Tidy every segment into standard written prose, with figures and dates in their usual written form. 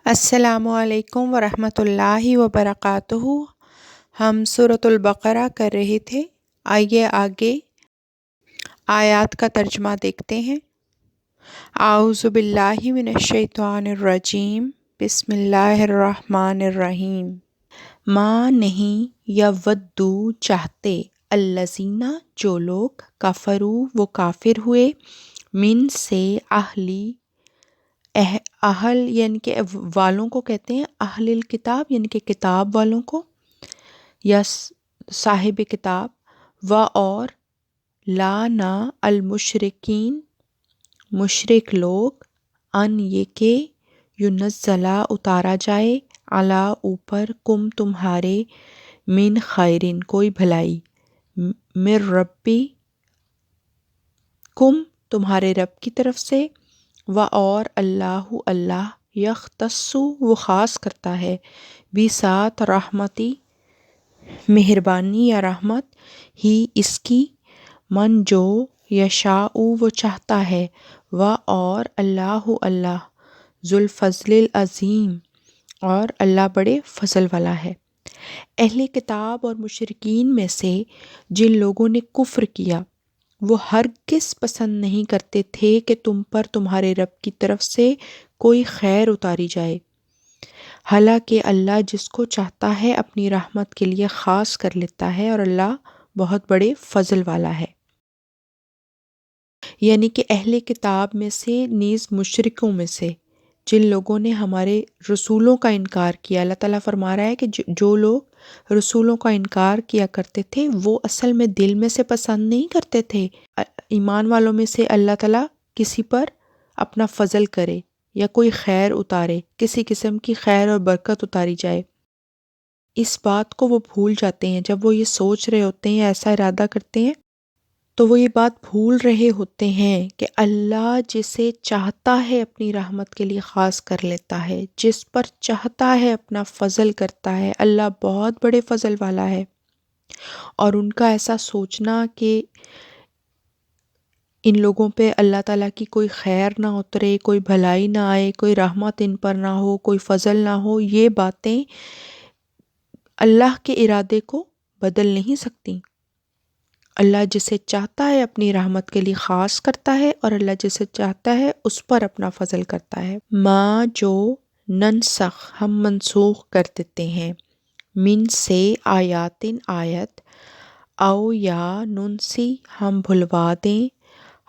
السلام علیکم ورحمۃ اللہ وبرکاتہ۔ ہم سورۃ البقرہ کر رہے تھے، آئیے آگے آیات کا ترجمہ دیکھتے ہیں۔ اعوذ باللہ من الشیطان الرجیم، بسم اللہ الرحمن الرحیم۔ ما نہیں یودو چاہتے، الذین جو لوگ، کفروا وہ کافر ہوئے، من سے اہل یعنی کہ والوں کو کہتے ہیں، اہل الکتاب یعنی کہ کتاب والوں کو یا صاحب کتاب، و اور لا نہ المشرکین مشرک لوگ، ان یہ کہ ینزلہ اتارا جائے، علی اوپر، کم تمہارے، من خیرن کوئی بھلائی، من ربی کم تمہارے رب کی طرف سے، و اور اللہ یختص وہ خاص کرتا ہے، بھی ساتھ رحمتی مہربانی یا رحمت، ہی اس کی، من جو یشاء وہ چاہتا ہے، و اور اللہ ذو الفضل العظیم اور اللہ بڑے فضل والا ہے۔ اہل کتاب اور مشرکین میں سے جن لوگوں نے کفر کیا، وہ ہرگز پسند نہیں کرتے تھے کہ تم پر تمہارے رب کی طرف سے کوئی خیر اتاری جائے، حالانکہ اللہ جس کو چاہتا ہے اپنی رحمت کے لیے خاص کر لیتا ہے، اور اللہ بہت بڑے فضل والا ہے۔ یعنی کہ اہل کتاب میں سے نیز مشرکوں میں سے جن لوگوں نے ہمارے رسولوں کا انکار کیا، اللہ تعالیٰ فرما رہا ہے کہ جو لوگ رسولوں کا انکار کیا کرتے تھے وہ اصل میں دل میں سے پسند نہیں کرتے تھے ایمان والوں میں سے اللہ تعالیٰ کسی پر اپنا فضل کرے یا کوئی خیر اتارے، کسی قسم کی خیر اور برکت اتاری جائے۔ اس بات کو وہ بھول جاتے ہیں جب وہ یہ سوچ رہے ہوتے ہیں، ایسا ارادہ کرتے ہیں، تو وہ یہ بات بھول رہے ہوتے ہیں کہ اللہ جسے چاہتا ہے اپنی رحمت کے لیے خاص کر لیتا ہے، جس پر چاہتا ہے اپنا فضل کرتا ہے، اللہ بہت بڑے فضل والا ہے۔ اور ان کا ایسا سوچنا کہ ان لوگوں پہ اللہ تعالیٰ کی کوئی خیر نہ اترے، کوئی بھلائی نہ آئے، کوئی رحمت ان پر نہ ہو، کوئی فضل نہ ہو، یہ باتیں اللہ کے ارادے کو بدل نہیں سکتی۔ اللہ جسے چاہتا ہے اپنی رحمت کے لیے خاص کرتا ہے، اور اللہ جسے چاہتا ہے اس پر اپنا فضل کرتا ہے۔ ما جو ننسخ ہم منسوخ کر دیتے ہیں، من سے آیاتن آیت، او یا ننسی ہم بھلوا دیں،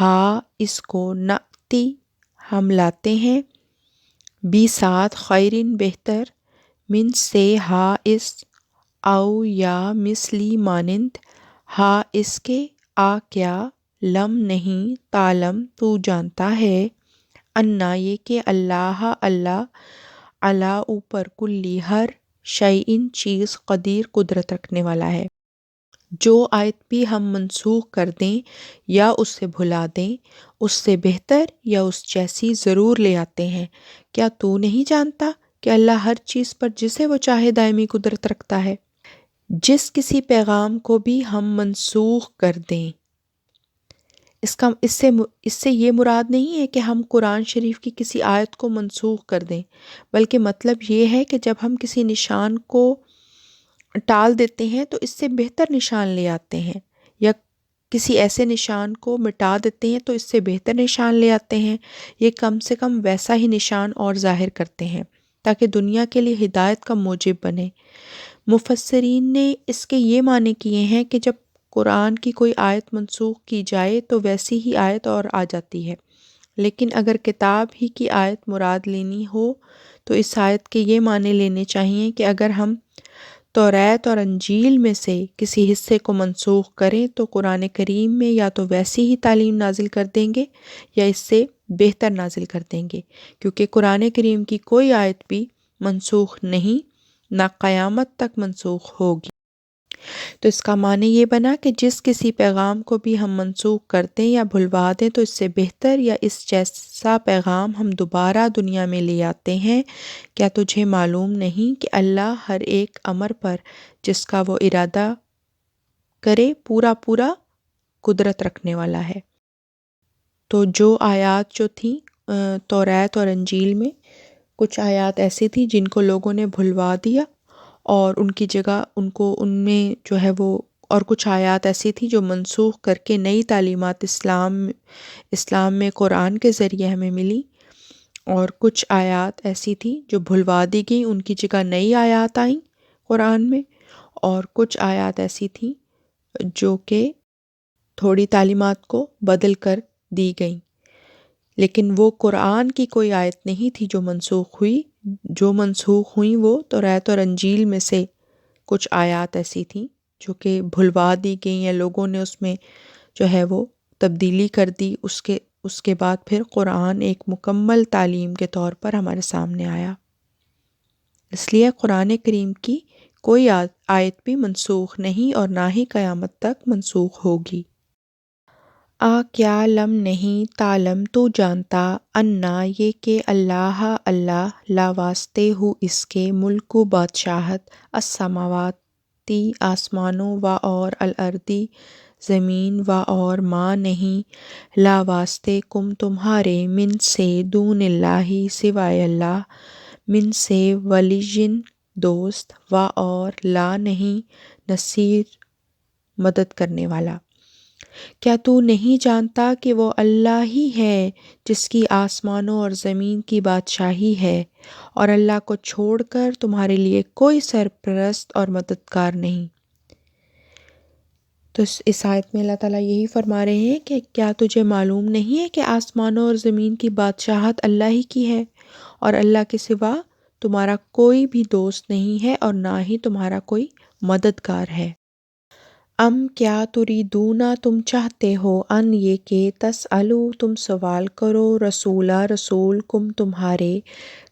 ہا اس کو، نأتی ہم لاتے ہیں، بھی ساتھ، خیرن بہتر، من سے ہا اس، او یا مثلی مانند، ہا اس کے، آ کیا، لم نہیں، تعلم تو جانتا ہے، انا یہ کہ اللہ علی اوپر، کلی ہر، شیئن چیز، قدیر قدرت رکھنے والا ہے۔ جو آیت بھی ہم منسوخ کر دیں یا اس سے بھلا دیں، اس سے بہتر یا اس جیسی ضرور لے آتے ہیں۔ کیا تو نہیں جانتا کہ اللہ ہر چیز پر جسے وہ چاہے دائمی قدرت رکھتا ہے؟ جس کسی پیغام کو بھی ہم منسوخ کر دیں، اس سے یہ مراد نہیں ہے کہ ہم قرآن شریف کی کسی آیت کو منسوخ کر دیں، بلکہ مطلب یہ ہے کہ جب ہم کسی نشان کو ٹال دیتے ہیں تو اس سے بہتر نشان لے آتے ہیں، یا کسی ایسے نشان کو مٹا دیتے ہیں تو اس سے بہتر نشان لے آتے ہیں، یہ کم سے کم ویسا ہی نشان اور ظاہر کرتے ہیں تاکہ دنیا کے لیے ہدایت کا موجب بنے۔ مفسرین نے اس کے یہ معنی کیے ہیں کہ جب قرآن کی کوئی آیت منسوخ کی جائے تو ویسی ہی آیت اور آ جاتی ہے، لیکن اگر کتاب ہی کی آیت مراد لینی ہو تو اس آیت کے یہ معنی لینے چاہیے کہ اگر ہم توریت اور انجیل میں سے کسی حصے کو منسوخ کریں تو قرآن کریم میں یا تو ویسی ہی تعلیم نازل کر دیں گے یا اس سے بہتر نازل کر دیں گے، کیونکہ قرآن کریم کی کوئی آیت بھی منسوخ نہیں، نہ قیامت تک منسوخ ہوگی۔ تو اس کا معنی یہ بنا کہ جس کسی پیغام کو بھی ہم منسوخ کر دیں یا بھلوا دیں تو اس سے بہتر یا اس جیسا پیغام ہم دوبارہ دنیا میں لے آتے ہیں۔ کیا تجھے معلوم نہیں کہ اللہ ہر ایک امر پر جس کا وہ ارادہ کرے پورا قدرت رکھنے والا ہے۔ تو جو آیات جو تھیں توریت اور انجیل میں، کچھ آیات ایسی تھی جن کو لوگوں نے بھلوا دیا اور ان کی جگہ ان میں جو ہے وہ، اور کچھ آیات ایسی تھی جو منسوخ کر کے نئی تعلیمات اسلام میں قرآن کے ذریعے ہمیں ملی، اور کچھ آیات ایسی تھی جو بھلوا دی گئیں، ان کی جگہ نئی آیات آئیں قرآن میں، اور کچھ آیات ایسی تھیں جو کہ تھوڑی تعلیمات کو بدل کر دی گئیں، لیکن وہ قرآن کی کوئی آیت نہیں تھی جو منسوخ ہوئی۔ جو منسوخ ہوئیں وہ توریت اور انجیل میں سے کچھ آیات ایسی تھیں جو کہ بھلوا دی گئیں یا لوگوں نے اس میں جو ہے وہ تبدیلی کر دی۔ اس کے بعد پھر قرآن ایک مکمل تعلیم کے طور پر ہمارے سامنے آیا۔ اس لیے قرآن کریم کی کوئی آیت بھی منسوخ نہیں اور نہ ہی قیامت تک منسوخ ہوگی۔ کیا لم نہیں تعلم تو جانتا، انا یہ کہ اللہ لا واسطے ہو اس کے، ملک و بادشاہت، السماواتی آسمانوں و اور الارضی زمین و اور ما نہیں، لا واسطے کم تمہارے، من سے دون اللہ سوائے اللہ، من سے ولیٍ دوست، و اور لا نہیں نصیر مدد کرنے والا۔ کیا تو نہیں جانتا کہ وہ اللہ ہی ہے جس کی آسمانوں اور زمین کی بادشاہی ہے، اور اللہ کو چھوڑ کر تمہارے لیے کوئی سرپرست اور مددگار نہیں۔ تو اس آیت میں اللہ تعالیٰ یہی فرما رہے ہیں کہ کیا تجھے معلوم نہیں ہے کہ آسمانوں اور زمین کی بادشاہت اللہ ہی کی ہے، اور اللہ کے سوا تمہارا کوئی بھی دوست نہیں ہے اور نہ ہی تمہارا کوئی مددگار ہے۔ کیا تریدون تم چاہتے ہو، ان یہ کہ تسألو تم سوال کرو، رسول کم تمہارے،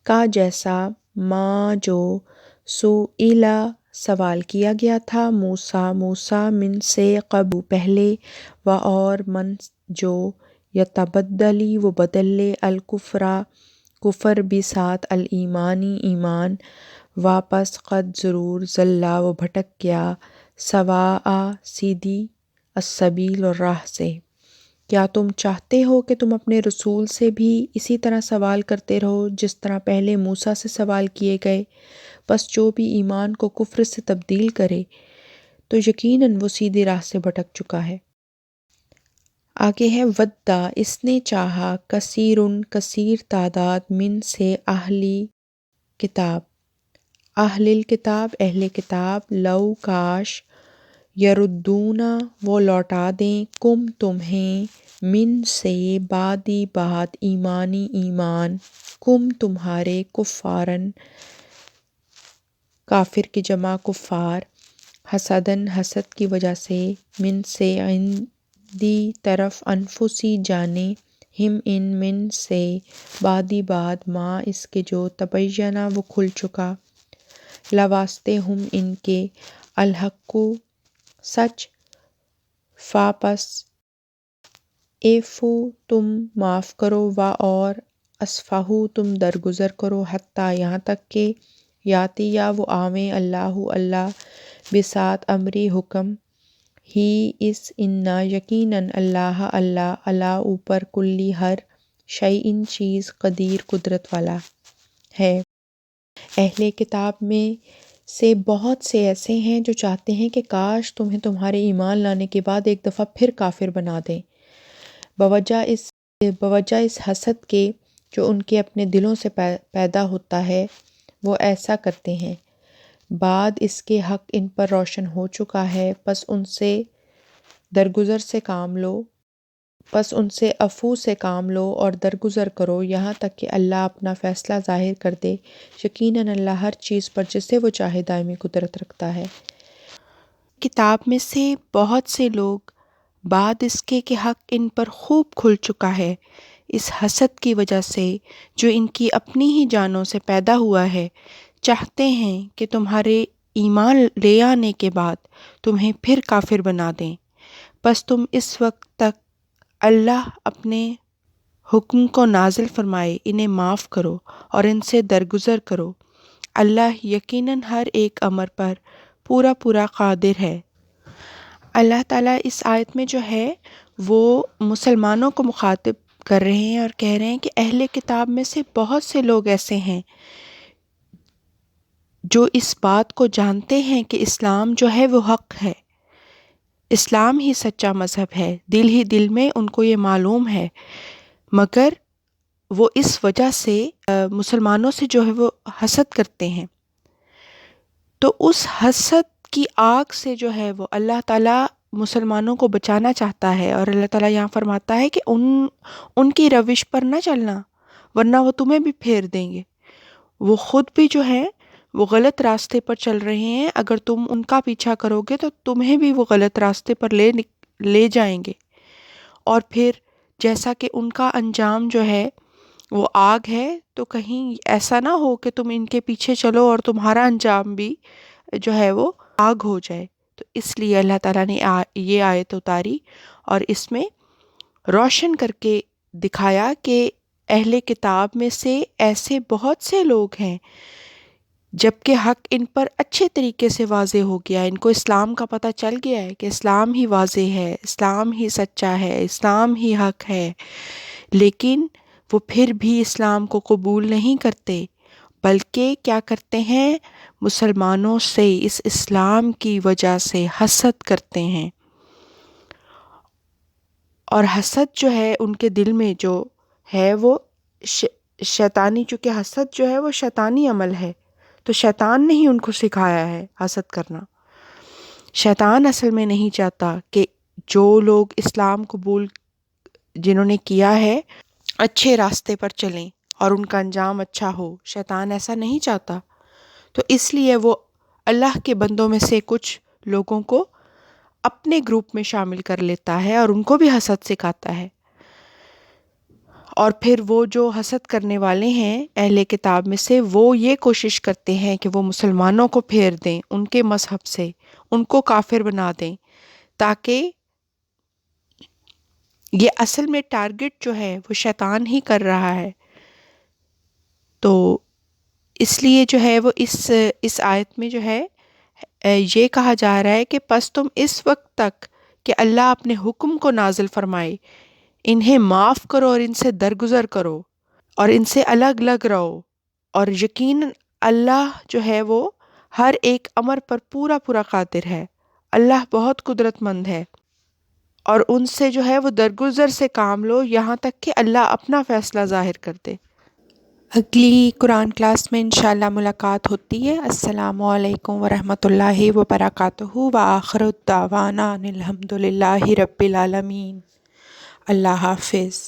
کا جیسا، ما جو، سئلا سوال کیا گیا تھا، موسیٰ من سے قبل پہلے، و اور من جو، یتبدلی وہ بدل لے، کفر بسات الایمانی ایمان، واپس قد ضرور ضلا وہ بھٹک گیا، سواء سیدھی، السبیل اور راہ سے۔ کیا تم چاہتے ہو کہ تم اپنے رسول سے بھی اسی طرح سوال کرتے رہو جس طرح پہلے موسیٰ سے سوال کیے گئے؟ بس جو بھی ایمان کو کفر سے تبدیل کرے تو یقیناً وہ سیدھی راہ سے بھٹک چکا ہے۔ آگے ہے ودّا اس نے چاہا، کثیر تعداد، من سے اہل کتاب، لو کاش، یردونا وہ لوٹا دیں، کم تمہیں، من سے بعد ایمان، کم تمہارے، کفارن کافر کی جمع کفار، حسدن حسد کی وجہ سے، من سے عندی طرف، انفسی جانے، ہم ان من سے بعد ما اس کے جو، تبینہ وہ کھل چکا، لواستے ہم ان کے، الحق سچ، پس ایفو تم معاف کرو، و اور اصفحو تم درگزر کرو، حتیٰ یہاں تک کہ، یاتی یا وہ آویں، اللہ بسات امری حکم ہی اس، انا یقیناً اللہ علی اوپر، کلی ہر شیء چیز، قدیر قدرت والا ہے۔ اہل کتاب میں سے بہت سے ایسے ہیں جو چاہتے ہیں کہ کاش تمہیں تمہارے ایمان لانے کے بعد ایک دفعہ پھر کافر بنا دیں، بوجہ اس حسد کے جو ان کے اپنے دلوں سے پیدا ہوتا ہے، وہ ایسا کرتے ہیں۔ بعد اس کے حق ان پر روشن ہو چکا ہے، پس ان سے عفو سے کام لو اور درگزر کرو، یہاں تک کہ اللہ اپنا فیصلہ ظاہر کر دے، یقیناً اللہ ہر چیز پر جسے وہ چاہے دائمی قدرت رکھتا ہے۔ کتاب میں سے بہت سے لوگ بعد اس کے کہ حق ان پر خوب کھل چکا ہے، اس حسد کی وجہ سے جو ان کی اپنی ہی جانوں سے پیدا ہوا ہے، چاہتے ہیں کہ تمہارے ایمان لے آنے کے بعد تمہیں پھر کافر بنا دیں، بس تم اس وقت تک اللہ اپنے حکم کو نازل فرمائے انہیں معاف کرو اور ان سے درگزر کرو، اللہ یقیناً ہر ایک امر پر پورا قادر ہے۔ اللہ تعالیٰ اس آیت میں جو ہے وہ مسلمانوں کو مخاطب کر رہے ہیں اور کہہ رہے ہیں کہ اہل کتاب میں سے بہت سے لوگ ایسے ہیں جو اس بات کو جانتے ہیں کہ اسلام جو ہے وہ حق ہے، اسلام ہی سچا مذہب ہے، دل ہی دل میں ان کو یہ معلوم ہے، مگر وہ اس وجہ سے مسلمانوں سے جو ہے وہ حسد کرتے ہیں۔ تو اس حسد کی آگ سے جو ہے وہ اللہ تعالیٰ مسلمانوں کو بچانا چاہتا ہے، اور اللہ تعالیٰ یہاں فرماتا ہے کہ ان کی روش پر نہ چلنا، ورنہ وہ تمہیں بھی پھیر دیں گے۔ وہ خود بھی جو ہے وہ غلط راستے پر چل رہے ہیں، اگر تم ان کا پیچھا کرو گے تو تمہیں بھی وہ غلط راستے پر لے جائیں گے، اور پھر جیسا کہ ان کا انجام جو ہے وہ آگ ہے، تو کہیں ایسا نہ ہو کہ تم ان کے پیچھے چلو اور تمہارا انجام بھی جو ہے وہ آگ ہو جائے۔ تو اس لیے اللہ تعالیٰ نے یہ آیت اتاری اور اس میں روشن کر کے دکھایا کہ اہل کتاب میں سے ایسے بہت سے لوگ ہیں جبکہ حق ان پر اچھے طریقے سے واضح ہو گیا، ان کو اسلام کا پتہ چل گیا ہے کہ اسلام ہی واضح ہے، اسلام ہی سچا ہے، اسلام ہی حق ہے، لیکن وہ پھر بھی اسلام کو قبول نہیں کرتے، بلکہ کیا کرتے ہیں، مسلمانوں سے اس اسلام کی وجہ سے حسد کرتے ہیں، اور حسد جو ہے ان کے دل میں جو ہے وہ شیطانی، چونکہ حسد جو ہے وہ شیطانی عمل ہے، تو شیطان نے ہی ان کو سکھایا ہے حسد کرنا۔ شیطان اصل میں نہیں چاہتا کہ جو لوگ اسلام قبول جنہوں نے کیا ہے اچھے راستے پر چلیں اور ان کا انجام اچھا ہو، شیطان ایسا نہیں چاہتا، تو اس لیے وہ اللہ کے بندوں میں سے کچھ لوگوں کو اپنے گروپ میں شامل کر لیتا ہے اور ان کو بھی حسد سکھاتا ہے، اور پھر وہ جو حسد کرنے والے ہیں اہل کتاب میں سے، وہ یہ کوشش کرتے ہیں کہ وہ مسلمانوں کو پھیر دیں ان کے مذہب سے، ان کو کافر بنا دیں، تاکہ یہ اصل میں ٹارگٹ جو ہے وہ شیطان ہی کر رہا ہے۔ تو اس لیے جو ہے وہ اس آیت میں جو ہے یہ کہا جا رہا ہے کہ پس تم اس وقت تک کہ اللہ اپنے حکم کو نازل فرمائے انہیں معاف کرو اور ان سے درگزر کرو اور ان سے الگ الگ رہو، اور یقیناً اللہ جو ہے وہ ہر ایک امر پر پورا پورا قادر ہے، اللہ بہت قدرت مند ہے، اور ان سے جو ہے وہ درگزر سے کام لو یہاں تک کہ اللہ اپنا فیصلہ ظاہر کر دے۔ اگلی قرآن کلاس میں انشاءاللہ ملاقات ہوتی ہے۔ السلام علیکم ورحمۃ اللہ وبرکاتہ، وآخر الدعوانا ان الحمد للہ رب العالمین۔ اللہ حافظ۔